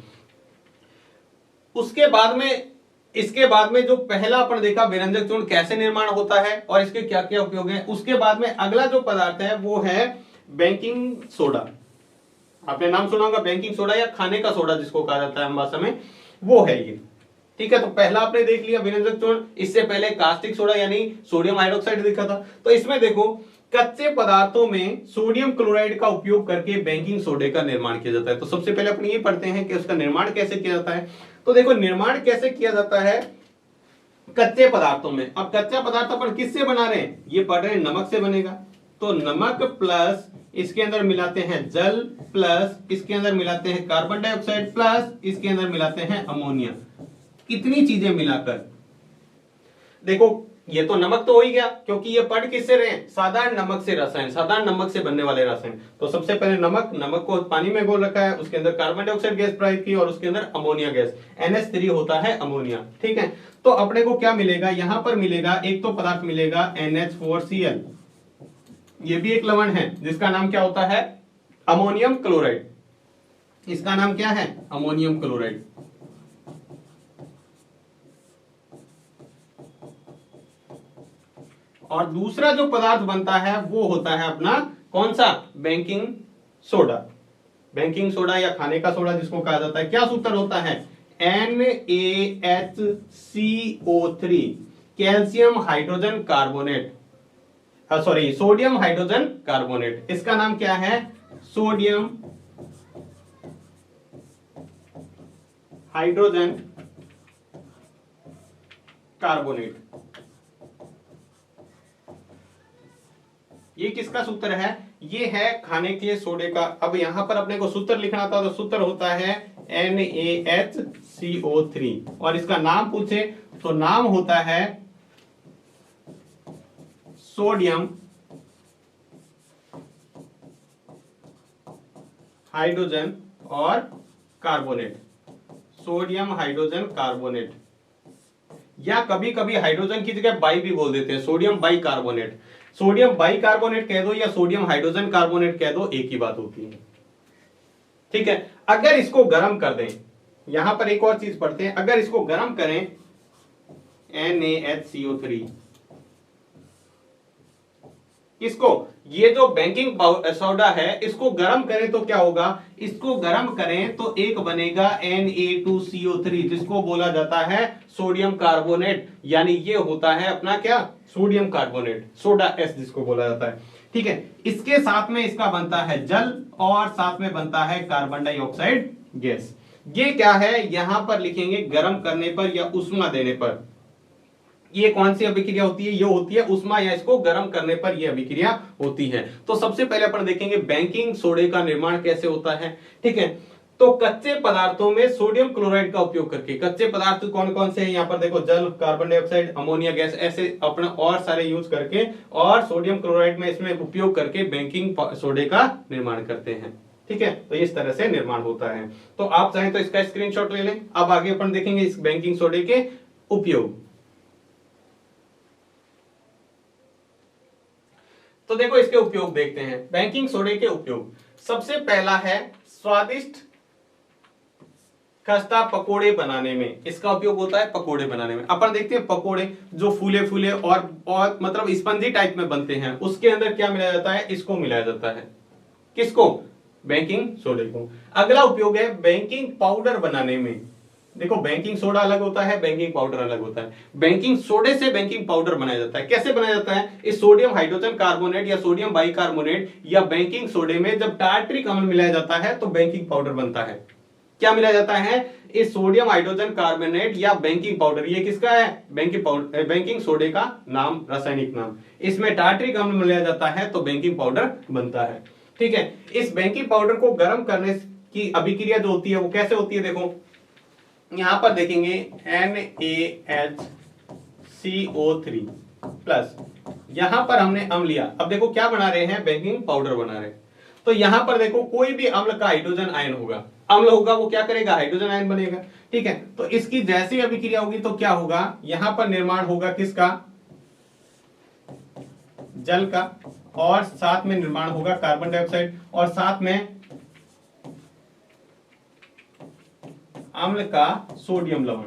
उसके बाद में इसके बाद में जो पहला अपन देखा विरंजक चूर्ण कैसे निर्माण होता है और इसके क्या क्या उपयोग है, उसके बाद में अगला जो पदार्थ है वो है बेकिंग सोडा। आपने नाम सुना होगा बेकिंग सोडा या खाने का सोडा जिसको कहा जाता है हम भाषा में, वो है ये। ठीक है, तो पहला आपने देख लिया विरंजक चूर्ण, इससे पहले कास्टिक सोडा यानी सोडियम हाइड्रोक्साइड देखा था। तो इसमें देखो कच्चे पदार्थों में सोडियम क्लोराइड का उपयोग करके बेकिंग सोडे का निर्माण किया जाता है। तो सबसे पहले अपन ये पढ़ते हैं कि उसका निर्माण कैसे किया जाता है। तो देखो निर्माण कैसे किया जाता है कच्चे पदार्थों में। अब कच्चा पदार्थ अपन किससे बना रहे हैं, ये पढ़ रहे हैं नमक से बनेगा, तो नमक प्लस इसके अंदर मिलाते हैं जल प्लस इसके अंदर मिलाते हैं कार्बन डाइऑक्साइड प्लस इसके अंदर मिलाते हैं अमोनिया। कितनी चीजें मिलाकर, देखो ये तो नमक तो हो ही गया क्योंकि ये पढ़ किससे रहे हैं, साधारण नमक से रसायन, साधारण नमक से बनने वाले रसायन। तो सबसे पहले नमक को पानी में घोल रखा है, उसके अंदर कार्बन डाइऑक्साइड गैस प्रवाहित की और उसके अंदर अमोनिया गैस NH3 होता है अमोनिया। ठीक है, तो अपने को क्या मिलेगा, यहां पर मिलेगा एक तो पदार्थ मिलेगा NH4Cl, ये भी एक लवण है जिसका नाम क्या होता है अमोनियम क्लोराइड। इसका नाम क्या है अमोनियम क्लोराइड। और दूसरा जो पदार्थ बनता है वो होता है अपना कौन सा, बेकिंग सोडा। बेकिंग सोडा या खाने का सोडा जिसको कहा जाता है, क्या सूत्र होता है NaHCO3 calcium hydrogen carbonate, sorry sodium hydrogen carbonate. इसका नाम क्या है सोडियम हाइड्रोजन कार्बोनेट। ये किसका सूत्र है, ये है खाने के सोडे का। अब यहां पर अपने को सूत्र लिखना था तो सूत्र होता है NaHCO3 और इसका नाम पूछे तो नाम होता है सोडियम हाइड्रोजन और कार्बोनेट, सोडियम हाइड्रोजन कार्बोनेट, या कभी कभी हाइड्रोजन की जगह बाई भी बोल देते हैं, sodium by carbonate. Sodium by carbonate कह दो या सोडियम हाइड्रोजन कार्बोनेट कह दो, एक ही बात होती है। ठीक है, अगर इसको गर्म कर दें, यहां पर एक और चीज पढ़ते हैं, अगर इसको गर्म करें NaHCO3, इसको ये जो बेकिंग सोडा है इसको गर्म करें तो क्या होगा, इसको गर्म करें तो एक बनेगा Na2CO3 जिसको बोला जाता है सोडियम कार्बोनेट, यानी ये होता है अपना क्या सोडियम कार्बोनेट, सोडा एस जिसको बोला जाता है। ठीक है, इसके साथ में इसका बनता है जल और साथ में बनता है कार्बन डाइऑक्साइड गैस। ये क्या है यहां पर लिखेंगे गर्म करने पर या उष्मा देने पर। ये कौन सी अभिक्रिया होती है, ये होती है उष्मा, या इसको गर्म करने पर यह अभिक्रिया होती है। तो सबसे पहले अपन देखेंगे बेकिंग सोडे का निर्माण कैसे होता है। ठीक है, तो कच्चे पदार्थों में सोडियम क्लोराइड का उपयोग करके, कच्चे पदार्थ कौन कौन से हैं यहाँ पर देखो, जल, कार्बन डाइऑक्साइड, अमोनिया गैस, ऐसे अपना और सारे यूज करके और सोडियम क्लोराइड में इसमें उपयोग करके बेकिंग सोडे का निर्माण करते हैं। ठीक है, तो इस तरह से निर्माण होता है। तो आप चाहें तो इसका स्क्रीनशॉट ले लें। अब आगे अपन देखेंगे इस बेकिंग सोडे के उपयोग। तो देखो इसके उपयोग देखते हैं, बेकिंग सोडे के उपयोग। सबसे पहला है स्वादिष्ट खस्ता पकोड़े बनाने में, इसका उपयोग होता है पकोड़े बनाने में। अपन देखते हैं पकोड़े जो फूले फूले और मतलब स्पंजी टाइप में बनते हैं, उसके अंदर क्या मिलाया जाता है, इसको मिलाया जाता है, किसको, बेकिंग सोडे को। अगला उपयोग है बेकिंग पाउडर बनाने में। देखो बेकिंग सोडा अलग होता है, बेकिंग पाउडर अलग होता है। बेकिंग सोडे से बेकिंग पाउडर बनाया जाता है। कैसे बनाया जाता है, इस सोडियम हाइड्रोजन कार्बोनेट या सोडियम बाइकार्बोनेट या बेकिंग सोडे में जब टार्ट्रिक अम्ल मिलाया जाता है तो बेकिंग पाउडर बनता है। क्या मिलाया जाता है, इस सोडियम हाइड्रोजन कार्बोनेट या बेकिंग पाउडर, ये किसका है, बेकिंग पाउडर, बेकिंग सोडे का नाम, रासायनिक नाम। इसमें टार्ट्रिक अम्ल मिलाया जाता है तो बेकिंग पाउडर बनता है। ठीक है, इस बेकिंग पाउडर को गर्म करने की अभिक्रिया जो होती है वो कैसे होती है, देखो यहां पर देखेंगे NaHCO3, प्लस यहां पर हमने अम्ल लिया। अब देखो क्या बना रहे हैं, बेकिंग पाउडर बना रहे हैं। तो यहां पर देखो कोई भी अम्ल का हाइड्रोजन आयन होगा, अम्ल होगा वो क्या करेगा, हाइड्रोजन आयन बनेगा। ठीक है, तो इसकी जैसी अभिक्रिया होगी तो क्या होगा, यहां पर निर्माण होगा किसका, जल का, और साथ में निर्माण होगा कार्बन डाइऑक्साइड, और साथ में अम्ल का सोडियम लवण।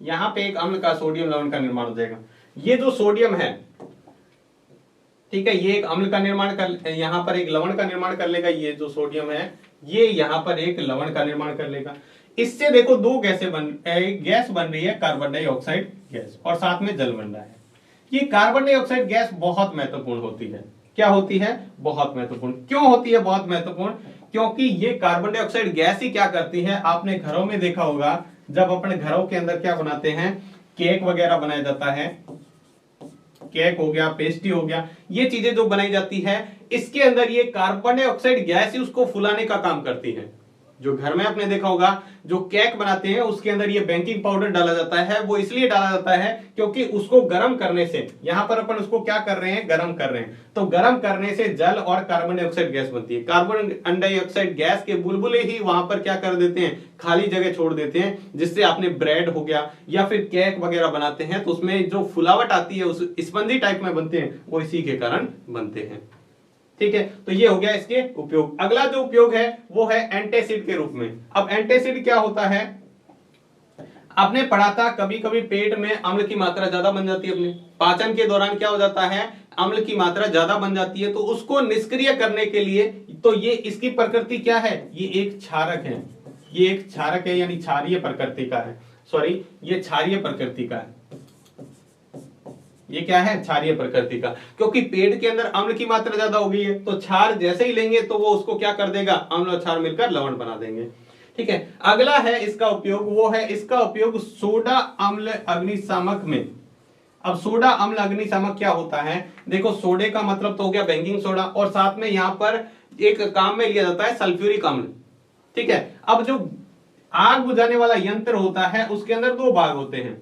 यहां पे एक अम्ल का सोडियम लवण का निर्माण हो जाएगा। ये जो सोडियम है, ठीक है, ये एक अम्ल का निर्माण कर, यहां पर एक लवण का निर्माण कर लेगा। ये जो सोडियम है ये यहां पर एक लवण का निर्माण कर लेगा। इससे देखो दो गैस बन रही है, कार्बन डाइऑक्साइड गैस, और साथ में जल बन रहा है। ये कार्बन डाइऑक्साइड गैस बहुत महत्वपूर्ण होती है। क्या होती है, बहुत महत्वपूर्ण। क्यों होती है बहुत महत्वपूर्ण, क्योंकि ये कार्बन डाइऑक्साइड गैस ही क्या करती है, आपने घरों में देखा होगा, जब अपने घरों के अंदर क्या बनाते हैं, केक वगैरह बनाया जाता है, केक हो गया, पेस्ट्री हो गया, ये चीजें जो बनाई जाती है, इसके अंदर ये कार्बन डाइऑक्साइड गैस ही उसको फुलाने का काम करती है। जो घर में आपने देखा होगा, जो केक बनाते हैं उसके अंदर ये बेकिंग पाउडर डाला जाता है। वो इसलिए डाला जाता है क्योंकि उसको गर्म करने से, यहां पर अपन उसको क्या कर रहे हैं, गर्म कर रहे हैं, तो गर्म करने से जल और कार्बन डाइऑक्साइड गैस बनती है। कार्बन डाइऑक्साइड गैस के बुलबुले ही वहां पर क्या कर देते हैं, खाली जगह छोड़ देते हैं, जिससे आपने ब्रेड हो गया या फिर केक वगैरह बनाते हैं तो उसमें जो फुलावट आती है, उस स्पंजी टाइप में बनते हैं, वो इसी के कारण बनते हैं। ठीक है, तो ये हो गया इसके उपयोग। अगला जो उपयोग है वो है एंटासिड के रूप में। अब एंटासिड क्या होता है, आपने पढ़ा था, कभी कभी पेट में अम्ल की मात्रा ज्यादा बन जाती है, अपने पाचन के दौरान क्या हो जाता है, अम्ल की मात्रा ज्यादा बन जाती है, तो उसको निष्क्रिय करने के लिए, तो ये इसकी प्रकृति क्या है, ये एक क्षारक है, ये एक क्षारक है, यानी क्षारीय प्रकृति का है, सॉरी ये क्षारीय प्रकृति का है। ये क्या है, क्षारीय प्रकृति का, क्योंकि पेट के अंदर अम्ल की मात्रा ज्यादा हो गई है, तो क्षार जैसे ही लेंगे तो वो उसको क्या कर देगा, अम्ल और क्षार मिलकर लवण बना देंगे। ठीक है, अगला है इसका उपयोग, वो है इसका उपयोग सोडा अम्ल अग्निशामक में। अब सोडा अम्ल अग्निशामक क्या होता है, देखो सोडे का मतलब तो हो गया बेकिंग सोडा, और साथ में यहां पर एक काम में लिया जाता है सल्फ्यूरिक अम्ल। ठीक है, अब जो आग बुझाने वाला यंत्र होता है उसके अंदर दो भाग होते हैं,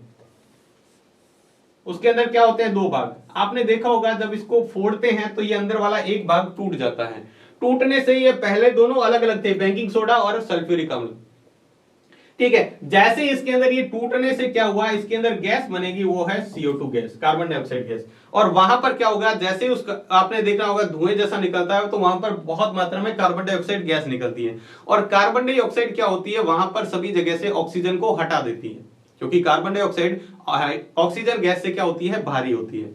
उसके अंदर क्या होते हैं, दो भाग। आपने देखा होगा जब इसको फोड़ते हैं तो ये अंदर वाला एक भाग टूट जाता है। टूटने से ये पहले दोनों अलग अलग थे, बेकिंग सोडा और सल्फ्यूरिक अम्ल। ठीक है, जैसे इसके अंदर ये टूटने से क्या हुआ, इसके अंदर गैस बनेगी, वो है CO2 gas, carbon dioxide gas. और वहां पर क्या होगा, जैसे उसका आपने देखा होगा धुएं जैसा निकलता है, तो वहां पर बहुत मात्रा में कार्बन डाइऑक्साइड गैस निकलती है। और कार्बन डाइऑक्साइड क्या होती है, वहां पर सभी जगह से ऑक्सीजन को हटा देती है, क्योंकि कार्बन डाइऑक्साइड ऑक्सीजन गैस से क्या होती है, भारी होती है,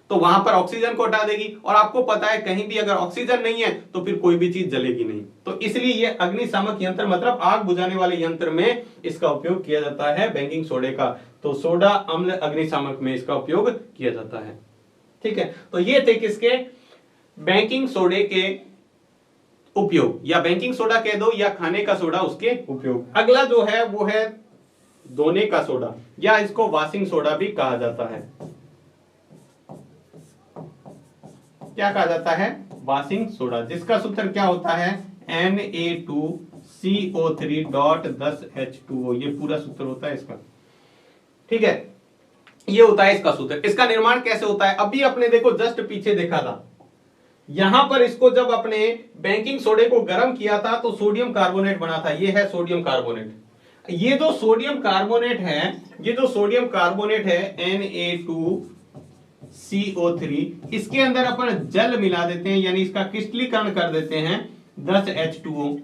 तो वहां पर ऑक्सीजन को हटा देगी। और आपको पता है कहीं भी अगर ऑक्सीजन नहीं है तो फिर कोई भी चीज जलेगी नहीं, तो इसलिए ये अग्निशामक यंत्र मतलब आग बुझाने वाले यंत्र में इसका उपयोग किया जाता है, बेकिंग सोडे का। तो सोडा अम्ल अग्निशामक में इसका उपयोग किया जाता है। ठीक है, तो ये थे किसके, बेकिंग सोडे के उपयोग, या बेकिंग सोडा कह दो या खाने का सोडा, उसके उपयोग। अगला जो है वो है धोने का सोडा, या इसको वॉशिंग सोडा भी कहा जाता है। क्या कहा जाता है, वॉशिंग सोडा, जिसका सूत्र क्या होता है, Na2CO3.10H2O, ये पूरा सूत्र होता है इसका। ठीक है, ये होता है इसका सूत्र। इसका निर्माण कैसे होता है, अभी अपने देखो जस्ट पीछे देखा था, यहां पर इसको जब अपने बेकिंग सोडे को गर्म किया था तो सोडियम कार्बोनेट बना था, ये है सोडियम कार्बोनेट। ये जो सोडियम कार्बोनेट है, ये जो सोडियम कार्बोनेट है Na2CO3, इसके अंदर अपन जल मिला देते हैं, यानी इसका क्रिस्टलीकरण कर देते हैं 10H2O,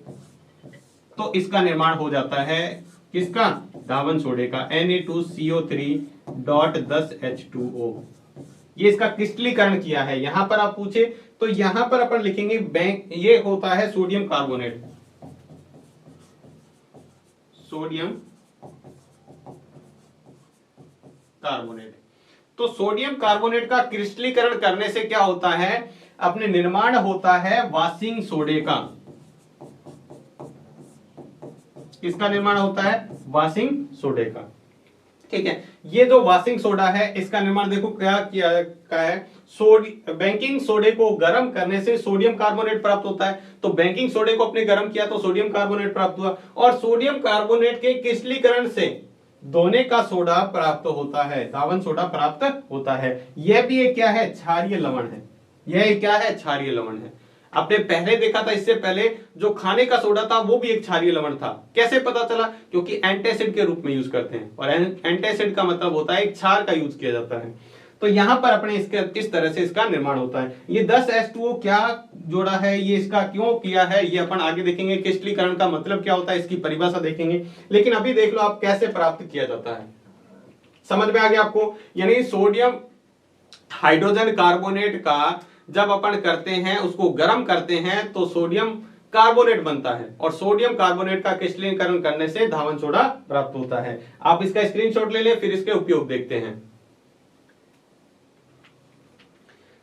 तो इसका निर्माण हो जाता है किसका, धावन सोडे का, Na2CO3.10H2O। ये इसका क्रिस्टलीकरण किया है। यहां पर आप पूछे तो यहां पर अपन लिखेंगे ये होता है सोडियम कार्बोनेट, सोडियम कार्बोनेट। तो सोडियम कार्बोनेट का क्रिस्टलीकरण करने से क्या होता है, अपने निर्माण होता है वॉशिंग सोडे का। किसका निर्माण होता है, वॉशिंग सोडे का। ठीक है। ये जो वॉशिंग सोडा है इसका निर्माण देखो क्या किया का है, बेकिंग सोडे को गर्म करने से सोडियम कार्बोनेट प्राप्त होता है। तो बेकिंग सोडे को अपने गर्म किया तो सोडियम कार्बोनेट प्राप्त हुआ, और सोडियम कार्बोनेट के क्रिस्टलीकरण से दोने का सोडा प्राप्त होता है, धावन सोडा प्राप्त होता है। यह भी एक क्या है, क्षारीय लवण है। यह क्या है, क्षारीय लवण है। आपने पहले देखा था, इससे पहले जो खाने का सोडा था वो भी एक क्षारीय लवण था। कैसे पता चला? क्योंकि एंटासिड के रूप में यूज करते हैं, और एंटासिड का मतलब होता है एक क्षार का यूज किया जाता है। तो यहां पर अपने इस तरह से इसका निर्माण होता है। ये 10H2O क्या जोड़ा है, ये इसका क्यों किया है, ये अपन आगे देखेंगे। क्रिस्टलीकरण का मतलब क्या होता है, इसकी परिभाषा देखेंगे। लेकिन अभी देख लो आप कैसे प्राप्त किया जाता है, समझ में आ गया आपको? यानी सोडियम हाइड्रोजन कार्बोनेट का जब अपन करते हैं, उसको गर्म करते हैं तो सोडियम कार्बोनेट बनता है, और सोडियम कार्बोनेट का क्रिस्टलीकरण करने से धावन सोडा प्राप्त होता है। आप इसका स्क्रीनशॉट ले लें, फिर इसके उपयोग देखते हैं।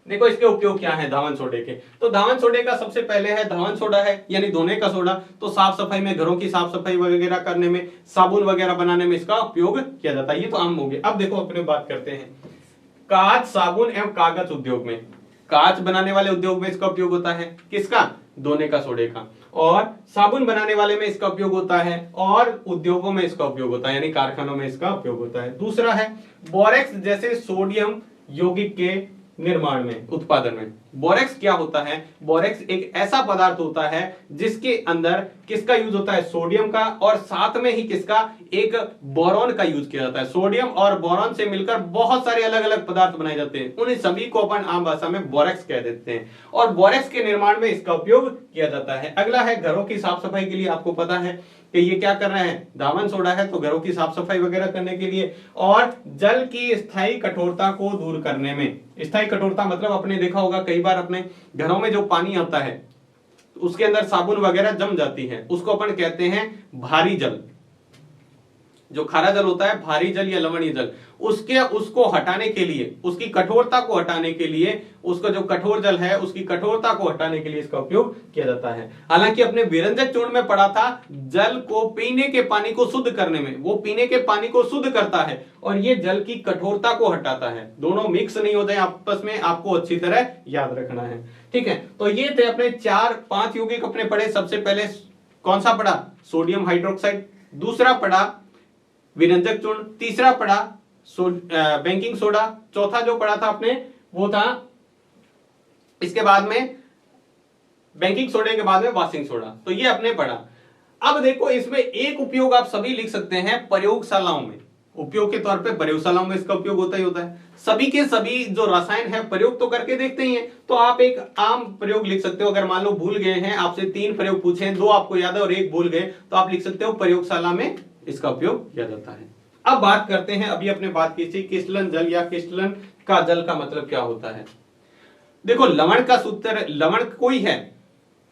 देखो इसके उपयोग क्या है धावन सोडे के। तो धावन सोडे का सबसे पहले है, धावन सोडा है यानी धोने का सोडा, तो साफ सफाई में, घरों की साफ सफाई वगैरह करने में, साबुन वगैरह बनाने में इसका उपयोग किया जाता है। ये तो आम हो गया। अब देखो अपने बात करते हैं कांच, साबुन एवं कागज उद्योग में। कांच बनाने वाले उद्योग में इसका उपयोग होता है, किसका? धोने का सोडे का। और साबुन बनाने वाले में इसका उपयोग होता है, और उद्योगों में इसका उपयोग होता है, यानी कारखानों में इसका उपयोग होता है। दूसरा है बोरेक्स जैसे सोडियम यौगिक के निर्माण में, उत्पादन में। बोरेक्स क्या होता है? बोरेक्स एक ऐसा पदार्थ होता है जिसके अंदर किसका यूज होता है? सोडियम का, और साथ में ही किसका? एक बोरॉन का यूज किया जाता है। सोडियम और बोरॉन से मिलकर बहुत सारे अलग अलग पदार्थ बनाए जाते हैं, उन्हीं सभी को अपन आम भाषा में बोरेक्स कह देते हैं, और बोरेक्स के निर्माण में इसका उपयोग किया जाता है। अगला है घरों की साफ सफाई के लिए। आपको पता है कि ये क्या कर रहे हैं, धावन सोडा है, तो घरों की साफ सफाई वगैरह करने के लिए, और जल की स्थायी कठोरता को दूर करने में। स्थायी कठोरता मतलब आपने देखा होगा कई बार अपने घरों में जो पानी आता है उसके अंदर साबुन वगैरह जम जाती है, उसको अपन कहते हैं भारी जल। जो खारा जल होता है, भारी जल या लवणीय जल, उसको हटाने के लिए, उसकी कठोरता को हटाने के लिए, उसका जो कठोर जल है उसकी कठोरता को हटाने के लिए इसका उपयोग किया जाता है। हालांकि अपने विरंजक चूर्ण में पढ़ा था, जल को पीने के पानी को शुद्ध करने में, वो पीने के पानी को शुद्ध करता है और ये जल की कठोरता को हटाता है। दोनों मिक्स नहीं हो जाए आपस में, आपको अच्छी तरह याद रखना है। ठीक है, तो ये थे अपने 4-5 यौगिक अपने पढ़े। सबसे पहले कौन सा पढ़ा? Sodium hydroxide. दूसरा पढ़ा विरंजक चूर्ण। तीसरा पढ़ा बेकिंग सोडा। चौथा जो पढ़ा था आपने वो था, इसके बाद में बेकिंग सोडे के बाद में वॉशिंग सोडा। तो ये आपने पढ़ा। अब देखो इसमें एक उपयोग आप सभी लिख सकते हैं प्रयोगशालाओं में। उपयोग के तौर पे प्रयोगशालाओं में इसका उपयोग होता ही होता है। सभी के सभी जो रसायन है प्रयोग तो करके देखते ही हैं, तो आप एक आम प्रयोग लिख सकते हो। अगर मान लो भूल गए हैं, आपसे 3 प्रयोग पूछे, 2 आपको याद है और 1 भूल गए, तो आप लिख सकते हो प्रयोगशाला में इसका उपयोग किया जाता है। अब बात करते हैं, अभी अपने बात की थी क्रिस्टलन जल या क्रिस्टलन का जल का मतलब क्या होता है। देखो लवण का सूत्र, लवण कोई है,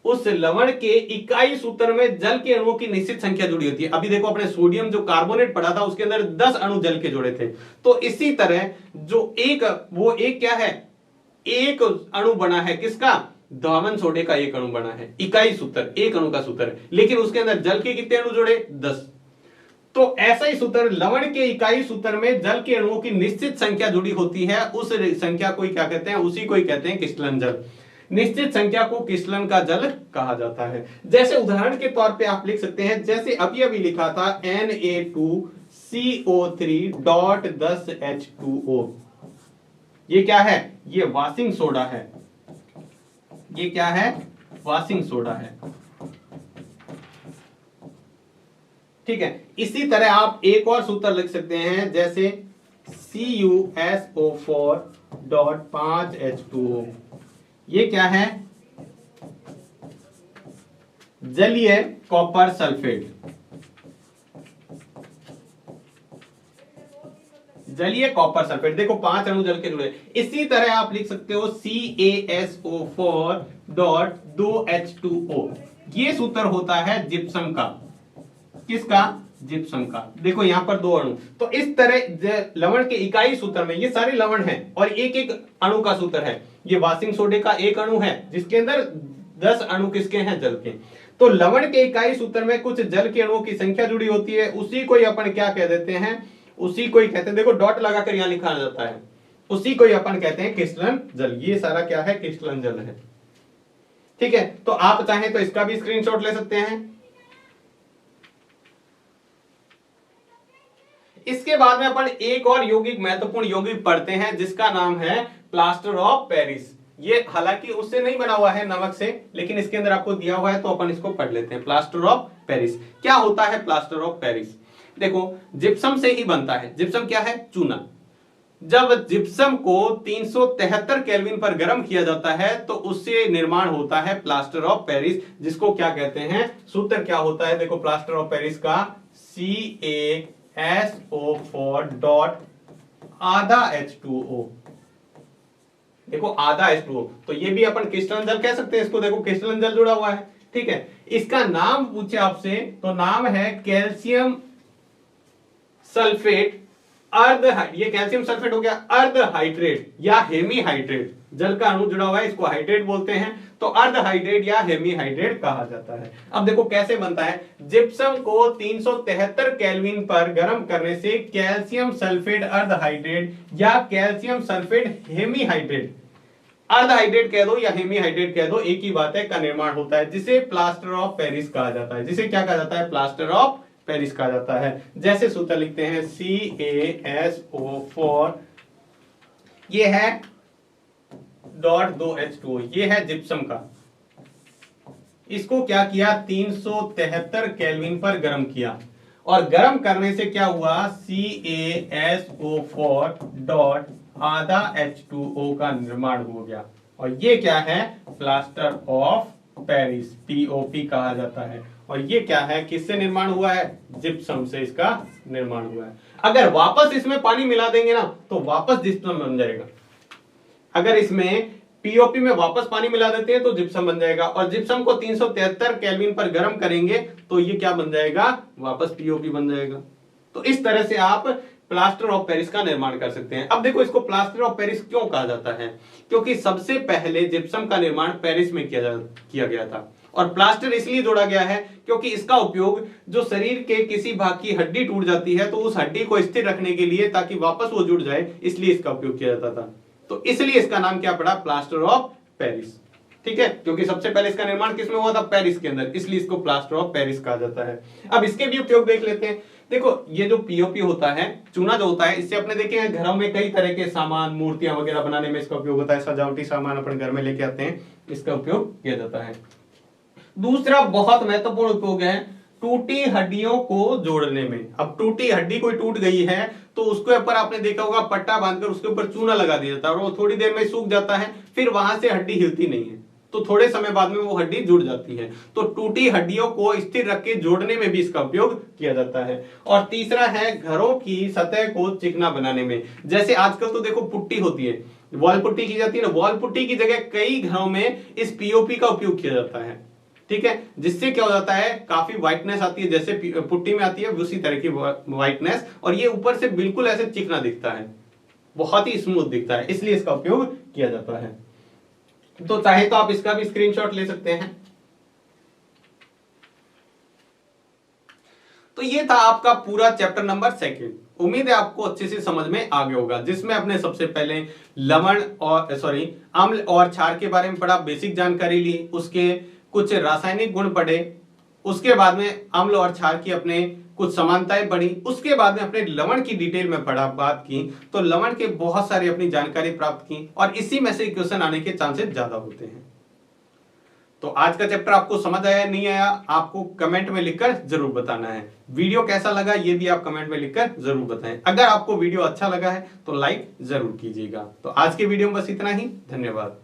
उस लवण के इकाई सूत्र में जल के अणुओं की निश्चित संख्या जुड़ी होती है। अभी देखो अपने सोडियम जो कार्बोनेट पढ़ा था उसके अंदर 10 अणु जल के जुड़े थे। तो इसी तरह जो एक क्या है, एक अणु बना है किसका? धावन सोडे का एक अणु बना है। इकाई सूत्र, एक अणु का सूत्र, लेकिन उसके अंदर जल के कितने अणु जुड़े? 10। तो ऐसा ही सूत्र लवण के इकाई सूत्र में जल के अणुओं की निश्चित संख्या जुड़ी होती है, उस संख्या को क्या कहते हैं? उसी को ही कहते हैं क्रिस्टलन जल। निश्चित संख्या को क्रिस्टलन का जल कहा जाता है। जैसे उदाहरण के तौर पे आप लिख सकते हैं, जैसे अभी लिखा था Na2CO3.10H2O। ये क्या है? ये वॉशिंग सोडा है। ये क्या है? वॉशिंग सोडा है। ठीक है, इसी तरह आप एक और सूत्र लिख सकते हैं, जैसे CuSO4.5H2O। ये क्या है? जलीय कॉपर सल्फेट। जलीय कॉपर सल्फेट। देखो 5 अणु जल के जुड़े। इसी तरह आप लिख सकते हो CaSO4.2H2O। ये सूत्र होता है जिप्सम का। किसका? जिप्सम का। देखो यहां पर 2 अणु। तो इस तरह लवण के इकाई सूत्र में, ये सारे लवण हैं और एक एक अणु का सूत्र है। ये वॉशिंग सोडे का एक अणु है जिसके अंदर 10 अणु किसके हैं? जल के। तो लवण के इकाई सूत्र में कुछ जल के अणुओं की संख्या जुड़ी होती है, उसी को ही अपन क्या कह देते हैं? उसी को ही कहते हैं, देखो डॉट लगाकर यहां लिखा जाता है, उसी को ही अपन कहते हैं क्रिस्टलन जल। ये सारा क्या है, क्रिस्टलन जल है। ठीक है, तो आप चाहें तो इसका भी स्क्रीनशॉट ले सकते हैं। इसके बाद में अपन एक और यौगिक, महत्वपूर्ण यौगिक पढ़ते हैं जिसका नाम है प्लास्टर ऑफ पेरिस। ये हालांकि उससे नहीं बना हुआ है, नमक से, लेकिन इसके अंदर आपको दिया हुआ है तो अपन इसको पढ़ लेते हैं। प्लास्टर ऑफ पेरिस क्या होता है? प्लास्टर ऑफ पेरिस देखो जिप्सम से ही बनता है। जिप्सम क्या है? चूना। जब जिप्सम को 373 केल्विन पर गर्म किया जाता है तो उससे निर्माण होता है प्लास्टर ऑफ पेरिस, जिसको क्या कहते हैं? सूत्र क्या होता है? देखो प्लास्टर ऑफ पेरिस का CaSO4 डॉट आधा H2O। देखो आधा H2O, तो ये भी अपन क्रिस्टलन जल कह सकते हैं इसको। देखो क्रिस्टलन जल जुड़ा हुआ है। ठीक है, इसका नाम पूछे आपसे तो नाम है कैल्शियम सल्फेट अर्ध, ये कैल्शियम सल्फेट हो गया अर्ध हाइड्रेट या हेमी हाइड्रेट। जल का अणु जुड़ा हुआ है, इसको हाइड्रेट बोलते हैं, तो अर्ध हाइड्रेट या हेमी हाइड्रेट कहा जाता है। अब देखो कैसे बनता है। जिप्सम को 373 केल्विन पर गर्म करने से कैल्शियम सल्फेट अर्ध हाइड्रेट या कैल्शियम सल्फेट हेमी हाइड्रेट, अर्ध हाइड्रेट कह दो या हेमी हाइड्रेट कह दो, एक ही बात है, का निर्माण होता है, जिसे प्लास्टर ऑफ पेरिस कहा जाता है। जिसे क्या कहा जाता है? प्लास्टर ऑफ पेरिस कहा जाता है। जैसे सूत्र लिखते हैं CaSO4, ये है डॉट 2H2O, ये है जिप्सम का। इसको क्या किया? 373 केल्विन पर गर्म किया, और गर्म करने से क्या हुआ? CaSO4 डॉट आधा H2O का निर्माण हो गया, और ये क्या है? प्लास्टर ऑफ पेरिस, POP कहा जाता है। और ये क्या है? किससे निर्माण हुआ है? जिप्सम से इसका निर्माण हुआ है। अगर वापस इसमें पानी मिला देंगे ना तो वापस जिप्सम बन जाएगा। अगर इसमें POP में वापस पानी मिला देते हैं तो जिप्सम बन जाएगा, और जिप्सम को 373 केल्विन पर गर्म करेंगे तो ये क्या बन जाएगा? वापस POP बन जाएगा। तो इस तरह से आप प्लास्टर ऑफ पेरिस का निर्माण कर सकते हैं। अब देखो इसको प्लास्टर ऑफ पेरिस क्यों कहा जाता है? क्योंकि सबसे पहले जिप्सम का निर्माण पेरिस में किया गया था, और प्लास्टर इसलिए जोड़ा गया है क्योंकि इसका उपयोग जो शरीर के किसी भाग की हड्डी टूट जाती है तो उस हड्डी को स्थिर रखने के लिए, ताकि वापस वो जुड़ जाए, इसलिए इसका उपयोग किया जाता था। तो इसलिए इसका नाम क्या पड़ा? Plaster of Paris. ठीक है, क्योंकि सबसे पहले इसका निर्माण किसमें हुआ था? पेरिस के अंदर, इसलिए इसको प्लास्टर ऑफ पेरिस कहा जाता है। अब इसके भी उपयोग देख लेते हैं। देखो ये जो POP होता है, चूना जो होता है, इससे अपने देखे हैं घरों में कई तरह के सामान, मूर्तियां वगैरह बनाने में इसका उपयोग होता है। सजावटी सामान अपन घर में लेके आते हैं, इसका उपयोग किया जाता है। दूसरा बहुत महत्वपूर्ण उपयोग है टूटी हड्डियों को जोड़ने में। अब टूटी हड्डी कोई टूट गई है तो उसके ऊपर आपने देखा होगा पट्टा बांधकर उसके ऊपर चूना लगा दिया जाता है, और वो थोड़ी देर में सूख जाता है, फिर वहां से हड्डी हिलती नहीं है, तो थोड़े समय बाद में वो हड्डी जुड़ जाती है। तो टूटी हड्डियों को स्थिर रख के जोड़ने में भी इसका उपयोग किया जाता है। और तीसरा है घरों की सतह को चिकना बनाने में। जैसे आजकल तो देखो पुट्टी होती है, वॉल पुट्टी की जाती है ना, वॉल पुट्टी की जगह कई घरों में इस POP का उपयोग किया जाता है। ठीक है, जिससे क्या हो जाता है? काफी व्हाइटनेस आती है, जैसे पुट्टी में आती है उसी तरह की व्हाइटनेस, और ये ऊपर से बिल्कुल ऐसे चिकना दिखता है, बहुत ही स्मूथ दिखता है, इसलिए इसका उपयोग किया जाता है। तो चाहे तो आप इसका भी स्क्रीनशॉट ले सकते हैं। तो ये था आपका पूरा चैप्टर नंबर 2। उम्मीद है आपको अच्छे से समझ में आ गया होगा, जिसमें अपने सबसे पहले लवण और अम्ल और क्षार के बारे में पढ़ा, बेसिक जानकारी ली, उसके कुछ रासायनिक गुण पढ़े, उसके बाद में अम्ल और क्षार की अपने कुछ समानताएं पढ़ी, उसके बाद में अपने लवण की डिटेल में पढ़ा, बात की, तो लवण के बहुत सारी अपनी जानकारी प्राप्त की, और इसी में से क्वेश्चन आने के चांसेस ज्यादा होते हैं। तो आज का चैप्टर आपको समझ आया नहीं आया, आपको कमेंट में लिखकर जरूर बताना है। वीडियो कैसा लगा ये भी आप कमेंट में लिखकर जरूर बताएं। अगर आपको वीडियो अच्छा लगा है तो लाइक जरूर कीजिएगा। तो आज के वीडियो में बस इतना ही, धन्यवाद।